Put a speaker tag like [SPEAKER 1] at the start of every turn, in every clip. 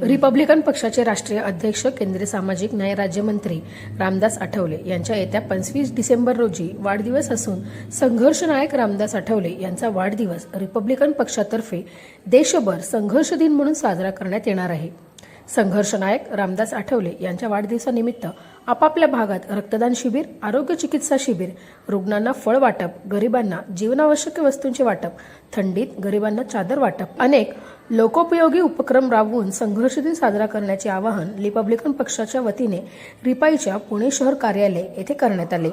[SPEAKER 1] Republican पक्षाचे राष्ट्रीय अध्यक्ष केंद्रीय सामाजिक न्याय राज्यमंत्री रामदास आठवले यांच्या येत्या 25 डिसेंबर रोजी वाढदिवस असून संघर्ष नायक रामदास आठवले यांचा वाढदिवस रिपब्लिकन पक्षातर्फे देशभर संघर्ष दिन म्हणून साजरा करण्यात येणार आहे। संघर्ष नायक रामदास आठवले यांच्या वाढदिवसानिमित्त आपापल्या भागात रक्तदान शिबिर, आरोग्य चिकित्सा शिबिर, रुग्णांना फळ वाटप, गरिबांना जीवनावश्यक वस्तूंचे वाटप, थंडीत गरिबांना चादर वाटप, अनेक लोकोपयोगी उपक्रम राबवून संघर्ष दिन साजरा करण्याचे आवाहन रिपब्लिकन पक्षाच्या वतीने रिपाईच्या पुणे शहर कार्यालय येथे करण्यात आले।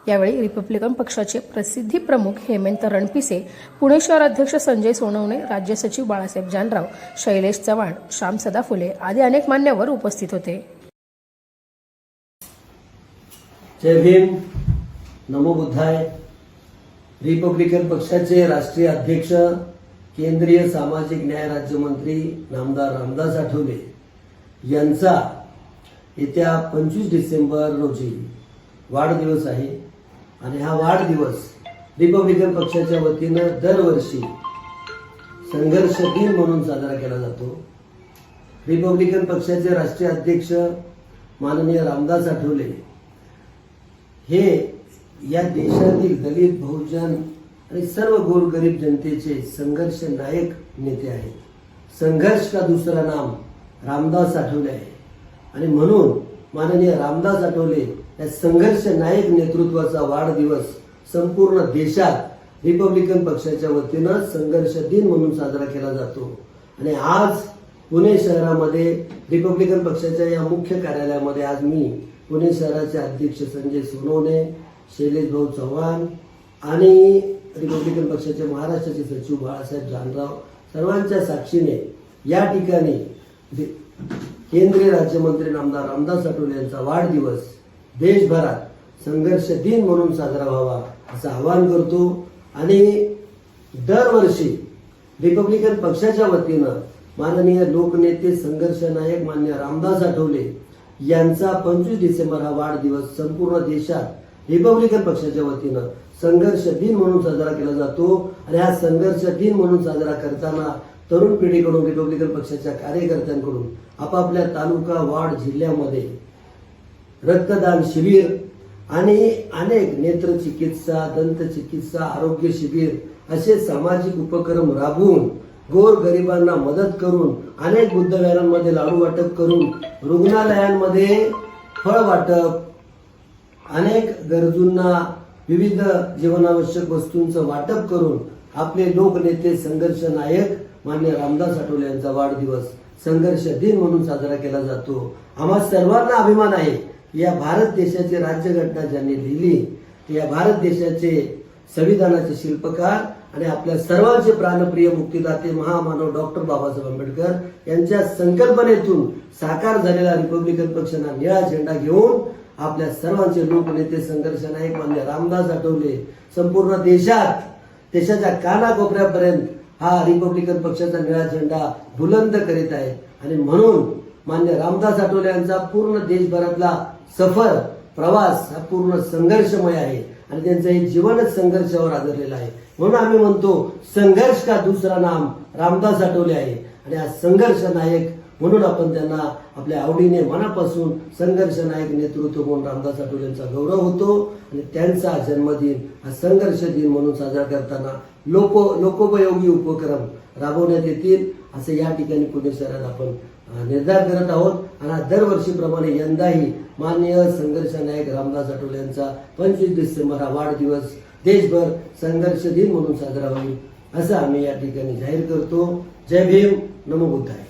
[SPEAKER 1] यावेळी रिपब्लिकन पक्षाचे प्रसिद्धी प्रमुख हेमंत रणपिसे, पुणे शहर अध्यक्ष संजय सोनवणे, राज्य सचिव बाळासाहेब जानराव, शैलेश चव्हाण, श्याम सदाफुले आदी अनेक मान्यवर उपस्थित होते।
[SPEAKER 2] जय भीम, नमो बुद्धाय। रिपब्लिकन पक्षाचे राष्ट्रीय अध्यक्ष केंद्रीय सामाजिक न्याय राज्यमंत्री नामदार रामदास आठवले यांचा येत्या 25 डिसेंबर रोजी वाढदिवस आहे आणि हा वाढदिवस रिपब्लिकन पक्षाच्या वतीनं दरवर्षी संघर्ष दिन म्हणून साजरा केला जातो। रिपब्लिकन पक्षाचे राष्ट्रीय अध्यक्ष माननीय रामदास आठवले हे या देशातील दलित, बहुजन आणि सर्व गोरगरीब जनतेचे संघर्ष नायक नेते आहेत। संघर्ष का दूसरा नाम रामदास आठवले आहे आणि म्हणून माननीय रामदास आठवले या संघर्ष नायक नेतृत्वाचा वाढदिवस संपूर्ण देशात रिपब्लिकन पक्षाच्या वतीनं संघर्ष दिन म्हणून साजरा केला जातो। आणि आज पुणे शहरामध्ये रिपब्लिकन पक्षाच्या या मुख्य कार्यालयामध्ये आज मी पुणे शहराचे अध्यक्ष संजय सोनवणे, शैलेश भाऊ चव्हाण आणि रिपब्लिकन पक्षाचे महाराष्ट्राचे सचिव बाळासाहेब जानराव सर्वांच्या साक्षीने या ठिकाणी केंद्रीय राज्यमंत्री नामदार रामदास आठवले यांचा वाढदिवस देशभरात संघर्ष दिन म्हणून साजरा व्हावा असं आवाहन करतो। आणि दरवर्षी रिपब्लिकन पक्षाच्या वतीनं माननीय लोकनेते संघर्ष नायक मान्य रामदास आठवले यांचा 25 डिसेंबर हा वाढदिवस संपूर्ण देशात रिपब्लिकन पक्षाच्या वतीनं संघर्ष दिन म्हणून साजरा केला जातो। आणि हा संघर्ष दिन म्हणून साजरा करताना तरुण पिढीकडून, रिपब्लिकन पक्षाच्या कार्यकर्त्यांकडून आपापल्या तालुका, वार्ड, जिल्ह्यामध्ये रक्तदान शिबिर आणि अनेक नेत्र चिकित्सा, दंत चिकित्सा, आरोग्य शिबिर असे सामाजिक उपक्रम राबवून गोरगरिबांना मदत करून, अनेक बुद्धविहारांमध्ये लाडू वाटप करून, रुग्णालयांमध्ये फळ वाटप, अनेक गरजूंना विविध जीवनावश्यक वस्तूंचं वाटप करून आपले लोकनेते संघर्ष नायक मान्य रामदास आठवले यांचा वाढदिवस संघर्ष दिन म्हणून साजरा केला जातो। आम्हा सर्वांना अभिमान आहे या भारत देशाची राज्यघटना ज्यांनी लिहिली, या भारत देशाचे संविधानाचे शिल्पकार आणि आपल्या सर्वांचे प्राणप्रिय मुक्तिदाते महामानव डॉक्टर बाबासाहेब आंबेडकर यांच्या संकल्पनेतून साकार झालेला रिपब्लिकन पक्षाचा निळा झेंडा घेऊन आपल्या सर्वांचे लोकनेते संघर्ष नायक मान्य रामदास आठवले संपूर्ण देशात, देशाच्या कानाकोपऱ्यापर्यंत हा रिपब्लिकन पक्षाचा निळा झेंडा बुलंद करीत आहे। आणि म्हणून मान्य रामदास आठवले यांचा पूर्ण देशभरातला सफर, प्रवास हा पूर्ण संघर्षमय आहे आणि त्यांचं हे जीवनच संघर्षावर आधारलेलं आहे। म्हणून आम्ही म्हणतो संघर्ष का दूसरा नाम रामदास आठवले आहे आणि हा संघर्ष नायक म्हणून आपण त्यांना आपल्या आवडीने मनापासून संघर्ष नायक नेतृत्व म्हणून रामदास आठवले यांचा गौरव होतो। आणि त्यांचा जन्मदिन हा संघर्ष दिन म्हणून साजरा करताना लोकोपयोगी उपक्रम राबवण्यात येतील असं या ठिकाणी पुणे शहरात आपण निर्धार करत आहोत। आणि दरवर्षीप्रमाणे यंदाही माननीय संघर्ष नायक रामदास आठवले यांचा 25 डिसेंबर हा वाढदिवस देशभर संघर्ष दिन म्हणून साजरा होईल असं आम्ही या ठिकाणी जाहीर करतो। जय भीम, नमो बुद्धाय।